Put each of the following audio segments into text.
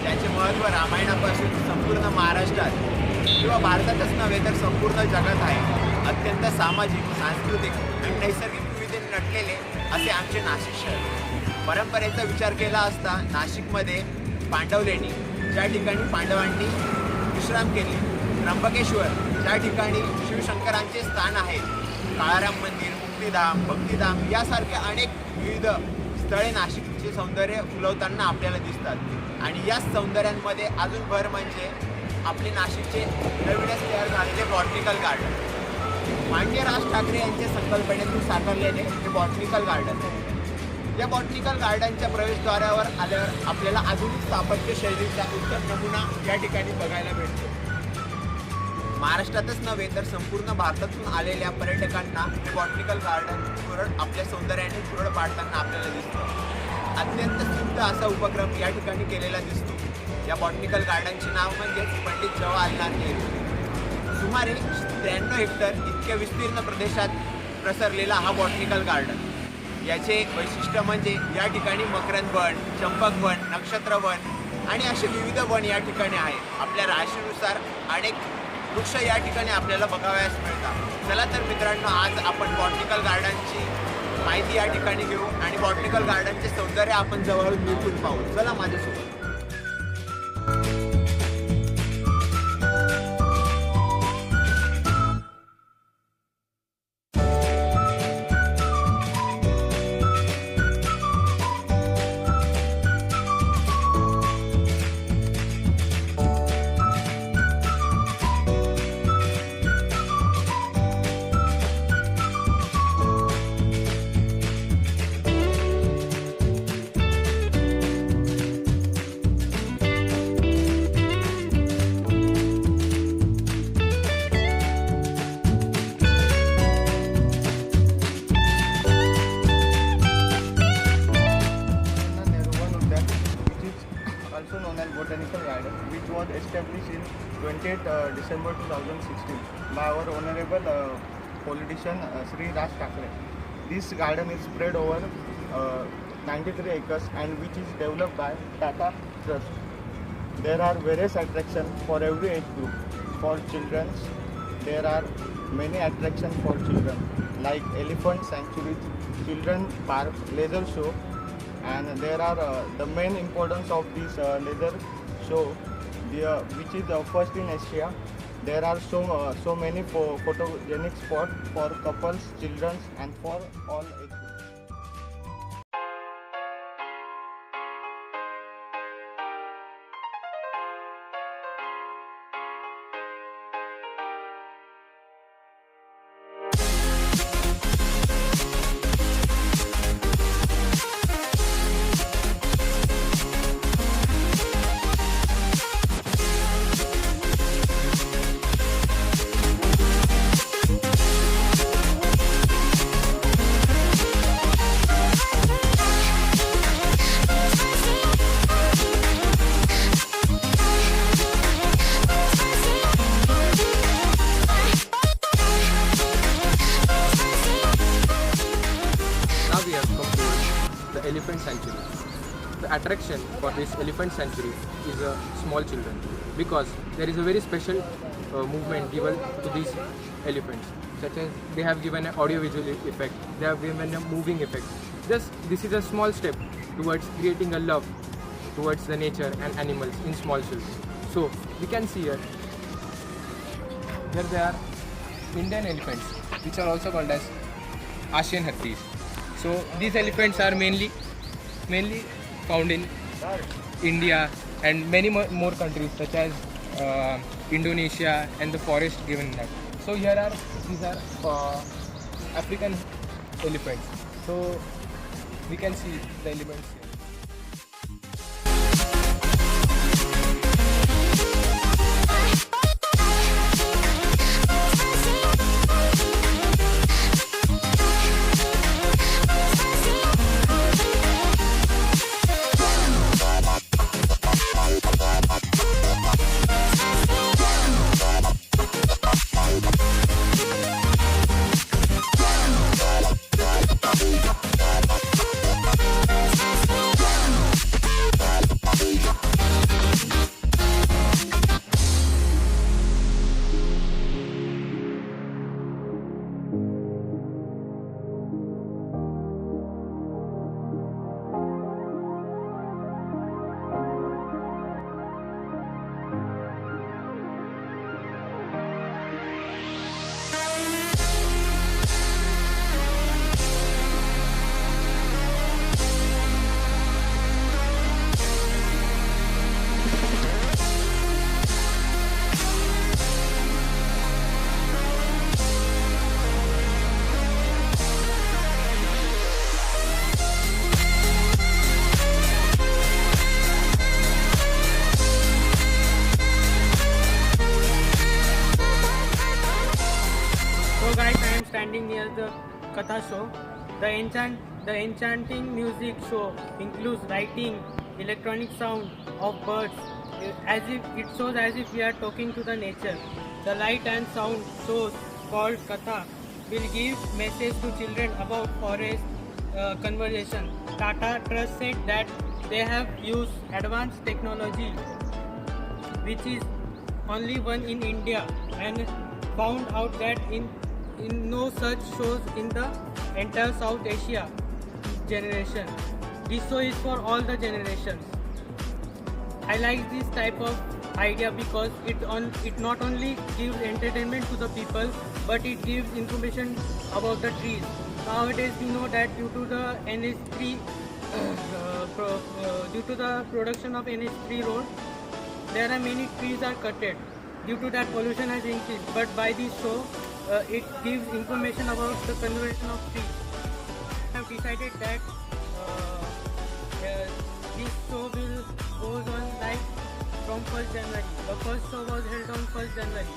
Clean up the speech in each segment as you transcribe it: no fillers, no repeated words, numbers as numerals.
त्याचे महत्त्व रामायणापासून संपूर्ण महाराष्ट्रात किंवा भारतातच नव्हे तर संपूर्ण जगात आहे. अत्यंत सामाजिक, सांस्कृतिक आणि नैसर्गिक विविधतेने नटलेले असे आमचे नाशिक शहर. परंपरेचा विचार केला असता नाशिकमध्ये पांडवलेणी, ज्या ठिकाणी पांडवांनी विश्राम केले, त्र्यंबकेश्वर, ज्या ठिकाणी शिवशंकरांचे स्थान आहे, काळाराम मंदिर, मुक्तिधाम, भक्तिधाम यासारखे अनेक विविध स्थळे नाशिकचे सौंदर्य फुलवताना आपल्याला दिसतात. आणि या सौंदर्यांमध्ये अजून भर म्हणजे आपले नाशिकचे नवीनच तयार झालेले बॉटनिकल गार्डन. माननीय राज ठाकरे यांच्या संकल्पनेतून साकारलेले हे बॉटनिकल गार्डन. या बॉटनिकल गार्डनच्या प्रवेशद्वारावर आल्यावर आपल्याला आधुनिक स्थापत्य शैलीचा उत्तम नमुना या ठिकाणी बघायला भेटतो. महाराष्ट्रातच नव्हे तर संपूर्ण भारतातून आलेल्या पर्यटकांना हे बॉटनिकल गार्डन आपल्या सौंदर्याने पुरळ पाडताना आपल्याला दिसतं. अत्यंत सिद्ध असा उपक्रम या ठिकाणी केलेला दिसतो. या बॉटनिकल गार्डनचे नाव म्हणजेच पंडित जवाहरलाल नेहरू. सुमारे 93 हेक्टर इतक्या विस्तीर्ण प्रदेशात प्रसरलेला हा बॉटनिकल गार्डन. याचे वैशिष्ट्य म्हणजे या ठिकाणी मकरंद वन, चंपक वन, नक्षत्र वन आणि असे विविध वन या ठिकाणी आहे. आपल्या राशीनुसार अनेक वृक्ष या ठिकाणी आपल्याला बघावयास मिळतात. चला तर मित्रांनो, आज आपण बॉटनिकल गार्डनची माहिती या ठिकाणी घेऊ आणि बॉटनिकल गार्डनचे सौंदर्य आपण जवळून निरखून पाहू. चला माझ्यासोबत. Also known as Botanical Garden, which was established in 28 December 2016 by our honorable politician Sri Raj Thakre. This garden is spread over 93 acres and which is developed by Tata Trust. There are various attractions for every age group. For children, there are many attractions for children like elephant sanctuaries, children park, laser show. And there are the main importance of this laser show, which is first in Asia. There are so many photogenic spots for couples, children, and for all age groups. Elephant sanctuary. The attraction for this elephant sanctuary is small children, because there is a very special movement given to these elephants, such as they have given an audio-visual effect, they have given a moving effect. This is a small step towards creating a love towards the nature and animals in small children. So we can see here there are Indian elephants, which are also called as Asian Hattis. So these elephants are mainly mainly found in India and many more countries such as Indonesia and the forest given that. So these are African elephants. So we can see the elements here. So guys, I am standing near the Katha show. The enchanting music show includes writing, electronic sound of birds, as if it shows as if we are talking to the nature. The light and sound shows called Katha will give message to children about forest conversation. Tata Trust said that they have used advanced technology, which is only one in India, and found out that in no such shows in the entire South Asia generation. This show is for all the generations. I like this type of idea because it not only gives entertainment to the people, but it gives information about the trees. Nowadays we know that due to the NH3 due to the production of NH3 road, there are many trees are cutted. Due to that, pollution has increased. But by this show, it gives information about the conservation of trees. I have decided that this show will goes on like from 1st January. The first show was held on 1st January.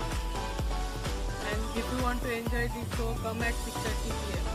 And if you want to enjoy this show, come at 6:30 p.m.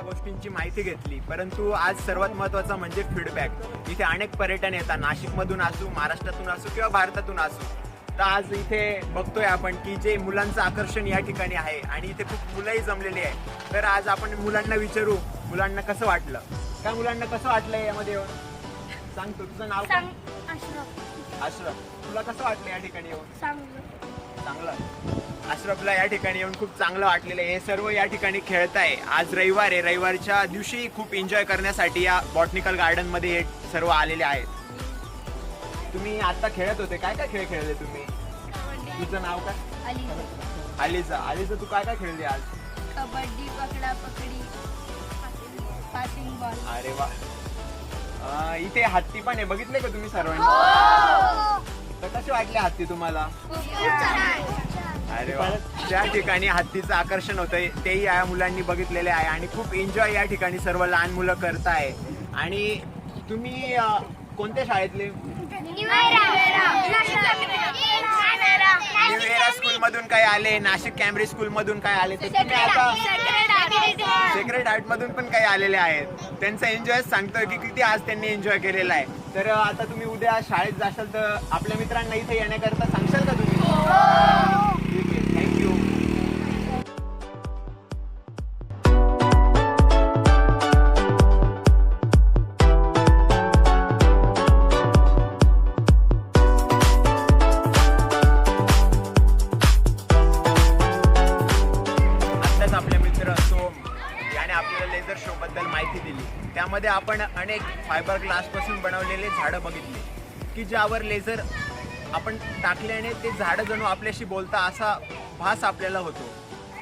गोष्टींची माहिती घेतली, परंतु आज सर्वात महत्त्वाचा म्हणजे feedback. इथे अनेक पर्यटन येतात, नाशिकमधून असू, महाराष्ट्रातून असू किंवा भारतातून असू. तर आज इथे बघतोय आपण की जे मुलांचं आकर्षण या ठिकाणी आहे आणि इथे खूप मुलंही जमलेली आहे. तर आज आपण मुलांना विचारू, मुलांना कसं वाटलं, काय मुलांना कसं वाटलंय यामध्ये येऊन? सांग तू, तुझं नाव काय? अश्रफ. तुला कसं वाटलं या ठिकाणी येऊन? चांगलं. अश्रफला या ठिकाणी येऊन खूप चांगलं वाटलेलं आहे. हे सर्व या ठिकाणी खेळत आहे. आज रविवार आहे, रविवारच्या दिवशी खूप एन्जॉय करण्यासाठी या बॉटनिकल गार्डन मध्ये हे सर्व आलेले आहेत. तुम्ही आता खेळत होते, काय काय खेळ खेळले तुम्ही? तुझं नाव काय? अलिजा. अलिजा, तू काय काय खेळली आज? कबड्डी, पकडा पकडी, पासिंग बॉल. अरे वा. इथे हत्ती पण आहे, बघितले का तुम्ही सर्वांनी? तर कसे वाटले हत्ती तुम्हाला? अरे वा. त्या ठिकाणी हत्तीचं आकर्षण होतंय, तेही या मुलांनी बघितलेले आहे आणि खूप एन्जॉय या ठिकाणी सर्व लहान मुलं करताय. आणि तुम्ही कोणत्या शाळेतले? निवेरा स्कूल मधून काय आले, नाशिक कॅम्ब्रिज स्कूल मधून काय आले, तर तुम्ही आता सेक्रेट हार्ट मधून पण काही आलेले आहेत. त्यांचा एन्जॉय सांगतोय की किती आज त्यांनी एन्जॉय केलेला आहे. तर आता तुम्ही उद्या शाळेत जाशाल तर आपल्या मित्रांना इथे येण्याकरता सांगशाल का तुम्ही? ठीक आहे, थँक्यू. त्यामध्ये आपण अनेक फायबर ग्लासपासून बनवलेले झाडं बघितली की ज्यावर लेझर आपण टाकल्याने ते झाडं जणू आपल्याशी बोलता असा भास आपल्याला होतो.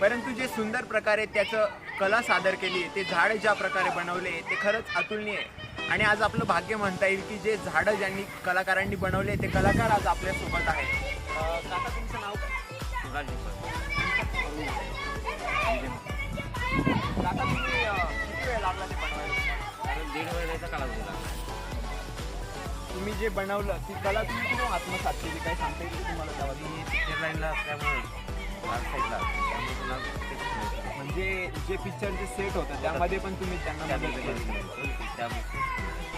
परंतु जे सुंदर प्रकारे त्याचं कला सादर केली, ते झाडं ज्या प्रकारे बनवले ते खरंच अतुलनीय आहे. आणि आज आपलं भाग्य म्हणता येईल की जे झाडं ज्यांनी कलाकारांनी बनवले ते कलाकार आज आपल्यासोबत आहे. काका तुमचं नाव काय? काका तुम्ही किती वेळ लागला ते बनवायला? 1.5 महिन्याचा कालावधी. तुम्ही जे बनवलं ती कला तुम्ही कुठून आत्मसात केली, काय सांगता येईल तुम्हाला त्यावर? मी पिक्चर लाईनला असल्यामुळे साईडला त्यामुळे तुला तेच मिळतं. म्हणजे जे पिक्चरचे सेट होतं त्यामध्ये पण तुम्ही त्यांना मदत केली.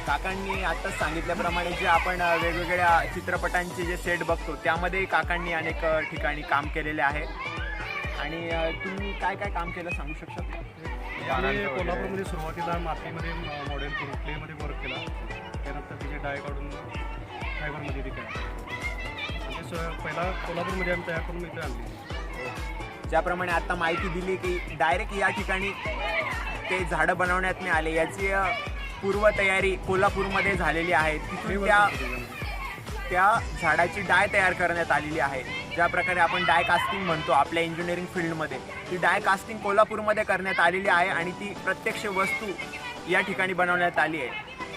काकांनी आत्ताच सांगितल्याप्रमाणे जे आपण वेगवेगळ्या चित्रपटांचे जे सेट बघतो त्यामध्ये काकांनी अनेक ठिकाणी काम केलेले आहे. आणि तुम्ही काय काय काम केलं सांगू शकता? आम्ही कोल्हापूरमध्ये सुरुवातीला मातीमध्ये मॉडेल करून क्लेमध्ये वर्क केला. त्यानंतर तिचे डाय काढून फायबरमध्ये केला. आणि ते पहिला कोल्हापूरमध्ये आम्ही तयार करून इथे आणली. ज्याप्रमाणे आता माहिती दिली की डायरेक्ट या ठिकाणी ते झाडं बनवण्यात नाही आले, याची पूर्वतयारी कोल्हापूरमध्ये झालेली आहे. तिथून त्या झाडाची डाय तयार करण्यात आलेली आहे. ज्या प्रकारे आपण डाय कास्टिंग म्हणतो आपल्या इंजिनिअरिंग फील्डमध्ये, ती डाय कास्टिंग कोल्हापूरमध्ये करण्यात आलेली आहे आणि ती प्रत्यक्ष वस्तू या ठिकाणी बनवण्यात आली आहे.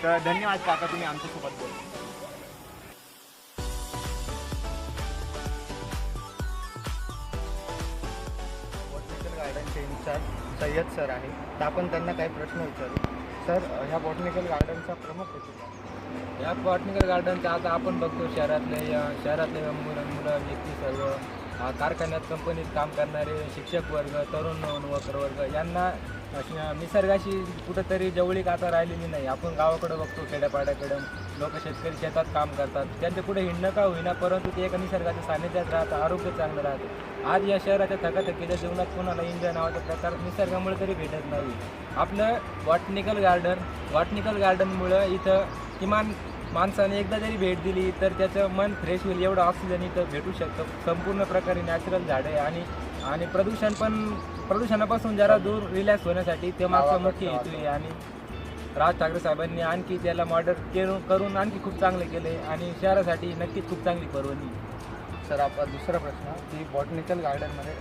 तर धन्यवाद काका, तुम्ही आमच्यासोबत बोला. बॉटनिकल गार्डनचे इन्चार्ज सय्यद सर आहे, तर आपण त्यांना काही प्रश्न विचारू. सर, ह्या बॉटनिकल गार्डनचा प्रमुख हेतू काय? या बॉटनिकल गार्डनचा आता आपण बघतो शहरातले मुलं व्यक्ती सर्व कारखान्यात कंपनीत काम करणारे शिक्षक वर्ग, तरुण नोकर वर्ग यांना निसर्गाशी कुठंतरी जवळीक आता राहिलेली नाही. आपण गावाकडं बघतो खेड्यापाड्याकडं लोक शेतकरी शेतात काम करतात, त्यांच्या पुढे हिंडणं का होईना परंतु ते एका निसर्गाच्या सानिध्यात राहतं, आरोग्य चांगलं राहतं. आज या शहराच्या थकाथकीच्या जीवनात कोणाला एन्जॉय नावाचा प्रकार निसर्गामुळे तरी भेटत नाही. आपलं बॉटनिकल गार्डनमुळं इथं किमान माणसाने एकदा जरी भेट दिली तर त्याचं मन फ्रेश होईल, एवढं ऑक्सिजन इथं भेटू शकतं. संपूर्ण प्रकारे नॅचरल झाडं आहे आणि प्रदूषणापासून जरा दूर रिलॅक्स होण्यासाठी ते मागचा मुख्य हेतू आहे. आणि राज ठाकरे साहेबांनी आणखी त्याला मॉडर्न करून आणखी खूप चांगले केले आणि शहरासाठी नक्कीच खूप चांगली पर्वणी. सर, आपला दुसरा प्रश्न की बॉटनिकल गार्डनमध्ये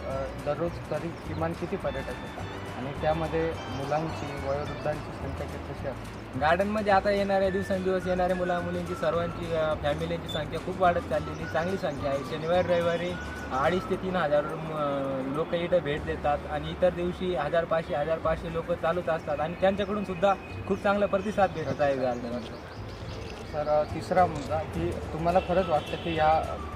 दररोज तरी किमान किती पर्यटक येतात आणि त्यामध्ये मुलांची वयोवृद्धांची संख्या कशी असते? गार्डनमध्ये आता येणाऱ्या दिवसेंदिवस येणाऱ्या मुलींची सर्वांची फॅमिलीची संख्या खूप वाढत चाललेली चांगली संख्या आहे. शनिवार रविवारी 2,500 ते 3,000 लोक इथं भेट देतात आणि इतर दिवशी 1,500 लोक चालूच असतात आणि त्यांच्याकडून सुद्धा खूप चांगला प्रतिसाद भेटत आहे गार्डनवर. सर, तिसरा मुद्दा की तुम्हाला खरंच वाटतं की या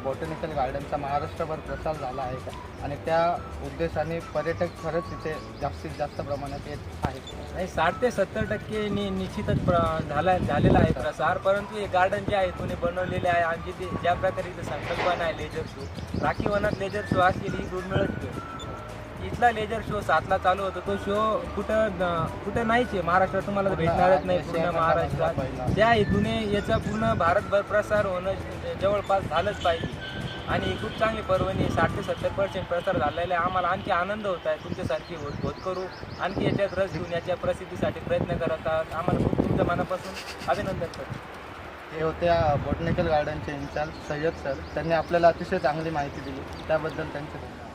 बॉटनिकल गार्डनचा महाराष्ट्रभर प्रसार झाला आहे का आणि त्या उद्देशाने पर्यटक खरंच इथे जास्तीत जास्त प्रमाणात येत आहेत? नाही, 60 ते 70% निश्चितच झालेला आहे प्रसार. परंतु हे गार्डन जे आहे तुम्ही बनवलेले आहे आणि ते ज्या प्रकारे इथं संकल्पना आहे लेजर शो, राखी वनात लेजर शो असलेली ही दुर्मिळच शो. इथला लेजर शो 7ला चालू होतो. तो शो कुठं नाहीच आहे महाराष्ट्रात, तुम्हाला भेटणारच नाही पूर्ण महाराष्ट्रात. त्या हेतूने याचा पूर्ण भारतभर प्रसार होणं जवळपास झालंच पाहिजे आणि खूप चांगली पर्वणी 60 ते 70% प्रसार झालेला आहे. आम्हाला आणखी आनंद होत आहे. तुमच्यासारखी होत करू आणखी याच्यात रस घेऊन याच्या प्रसिद्धीसाठी प्रयत्न करत आहात. आम्हाला खूप तुमच्या मनापासून अभिनंदन करतो. हे होत्या बॉटनिकल गार्डनचे इन्चार्ज सय्यद सर. त्यांनी आपल्याला अतिशय चांगली माहिती दिली, त्याबद्दल त्यांचे धन्यवाद.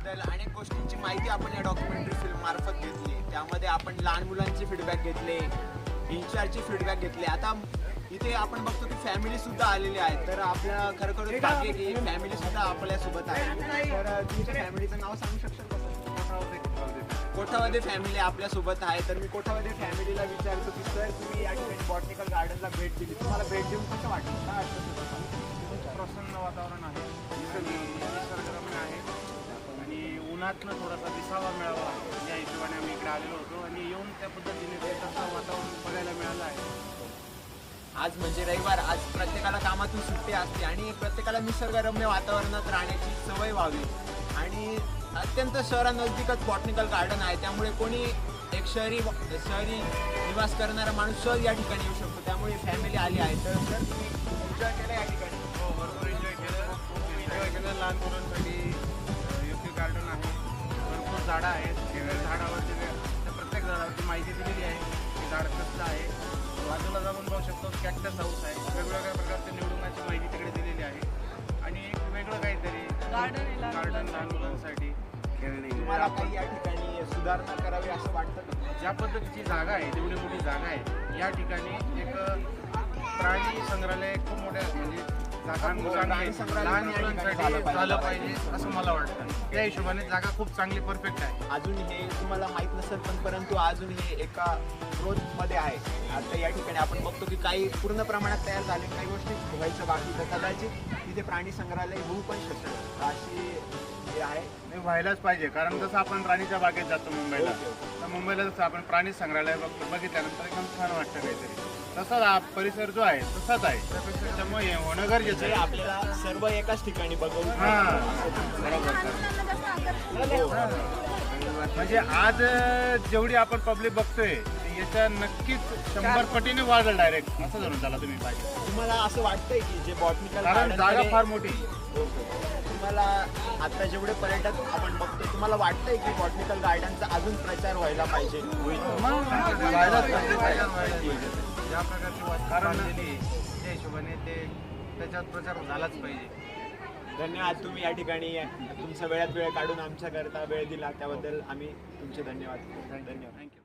अनेक गोष्टींची माहिती आपण या डॉक्युमेंटरी फिल्म मार्फत घेतली. त्यामध्ये आपण लहान मुलांचे फीडबॅक घेतले, इन्चार्जचे फीडबॅक घेतले. आता इथे आपण बघतो की फॅमिली सुद्धा आलेली आहे. तर आपल्या खरोखर भाग्य की फॅमिली सुद्धा आपल्यासोबत आहे. तर तुमच्या फॅमिलीचं नाव सांगू शकता? कोठावदे फॅमिली आपल्यासोबत आहे. तर मी कोठावदे फॅमिलीला विचारतो की सर, तुम्ही या ठिकाणी बॉटनिकल गार्डनला भेट दिली, तुम्हाला भेट देऊन कसं वाटलं? काय वाटतं? प्रसन्न वातावरण आहे, निसर्गरम्य आहे आणि उन्हातनं थोडासा विसावा मिळावा या हिशोबाने आम्ही इकडे आलेलो होतो आणि येऊन त्या पद्धतीने ते तसं वातावरण बघायला मिळालं आहे. आज म्हणजे रविवार, आज प्रत्येकाला कामातून सुट्टी असते आणि प्रत्येकाला निसर्गरम्य वातावरणात राहण्याची सवय व्हावी. आणि अत्यंत शहरानजदीकच बॉटनिकल गार्डन आहे, त्यामुळे कोणी एक शहरी निवास करणारा माणूस सहज या ठिकाणी येऊ शकतो. त्यामुळे फॅमिली आली आहे. तर सर, तुम्ही एन्जॉय केलं या ठिकाणी? हो, भरपूर एन्जॉय केलं. पाठीमागे लहान मुलांसाठी योग्य गार्डन आहे. भरपूर झाडं आहेत. झाडावरती त्या प्रत्येक झाडावरती माहिती दिलेली आहे की झाड कसलं आहे. बाजूला जाऊन बघू शकतो कॅक्टस हाऊस आहे. वेगवेगळ्या प्रकारच्या निवडुंगाची माहिती तिकडे दिलेली आहे आणि एक वेगळं काहीतरी गार्डन लहान मुलांसाठी खेळणे. तुम्हाला काही या ठिकाणी सुधारणा करावी असं वाटतं का? ज्या पद्धतीची जागा आहे तेवढी मोठी जागा आहे या ठिकाणी एक प्राणी संग्रहालय खूप मोठ्या म्हणजे जागा खूप चांगली आहे. लहान मुलांसाठी झालं पाहिजे असं मला वाटतं. त्या हिशोबाने जागा खूप चांगली परफेक्ट आहे. अजून हे तुम्हाला माहीत नसेल पण परंतु अजून हे एका ग्रोथमध्ये आहे. आता या ठिकाणी आपण बघतो की काही पूर्ण प्रमाणात तयार झाले, काही गोष्टी व्हायचं बाकी, तर कदाचित तिथे प्राणी संग्रहालय होऊ पण शकतं अशी हे आहे. नाही व्हायलाच पाहिजे कारण जसं आपण राणीच्या बागेत जातो मुंबईला तर मुंबईला जसं आपण प्राणी संग्रहालय बघितल्यानंतर एकदम छान वाटतं काहीतरी. तसाच हा परिसर जो आहे तसाच आहे. त्याच्यामुळे हे होणं गरजेचं जे आहे. आपल्याला सर्व एकाच ठिकाणी बघून हां बरोबर. म्हणजे आज जेवढी आपण पब्लिक बघतोय ती याच्या नक्कीच 100 पटीने वाढेल डायरेक्ट असं धरून त्याला तुम्ही पाहिजे. तुम्हाला असं वाटतंय की जे बॉटनिकल कारण जागा फार मोठी. तुम्हाला आता जेवढे पर्यटक आपण बघतो तुम्हाला वाटतंय की बॉटनिकल गार्डनचा अजून प्रचार व्हायला पाहिजे? व्हायलाच पाहिजे. ज्या प्रकारची वास्तू बांधलेली आहे, त्या हिशोबाने ते त्याच्यात प्रचार झालाच पाहिजे. धन्यवाद. तुम्ही या ठिकाणी तुमचा वेळात वेळ काढून आमच्याकरता वेळ दिला त्याबद्दल आम्ही तुमचे धन्यवाद. धन्यवाद. थँक्यू.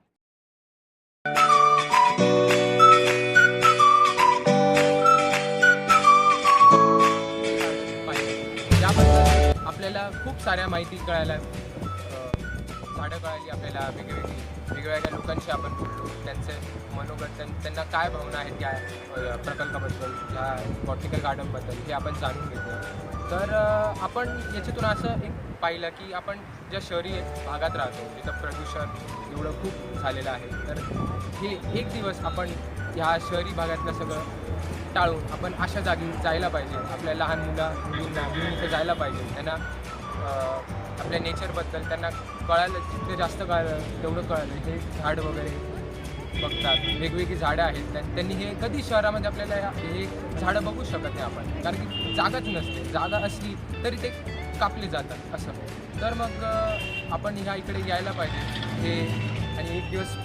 याबद्दल आपल्याला खूप साऱ्या माहिती कळायला झाडं कळाली आपल्याला. वेगवेगळ्या लोकांशी आपण बोललो, त्यांचे मनोगत त्यांना काय भावना आहेत या प्रकल्पाबद्दल, या बॉटनिकल गार्डनबद्दल हे आपण जाणून घेतलं. तर आपण याच्यातून असं एक पाहिलं की आपण ज्या शहरी भागात राहतो जिथं प्रदूषण एवढं खूप झालेलं आहे, तर हे एक दिवस आपण ह्या शहरी भागातलं सगळं टाळून आपण अशा जागी जायला पाहिजे. आपल्या लहान मुलींना घेऊन इथे जायला पाहिजे. त्यांना आपल्या नेचरबद्दल त्यांना कळालं, जितकं जास्त कळालं तेवढं कळालं. हे झाड वगैरे बघतात, वेगवेगळी झाडं आहेत. त्यांनी हे कधी शहरामध्ये आपल्याला हे झाडं बघू शकत नाही आपण, कारण की जागाच नसते. जागा असली तरी ते कापले जातात असं. तर मग आपण ह्या इकडे यायला पाहिजे हे आणि एक दिवस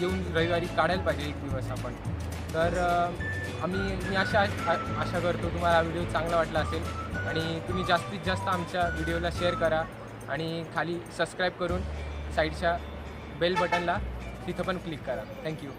येऊन रविवारी काढायला पाहिजे एक दिवस आपण. तर मी आशा करतो तुम्हाला हा व्हिडिओ चांगला वाटला असेल आणि तुम्ही जास्तीत जास्त आमच्या व्हिडिओला शेअर करा आणि खाली सबस्क्राईब करून साईडच्या बेल बटनला तिथं पण क्लिक करा. थँक्यू.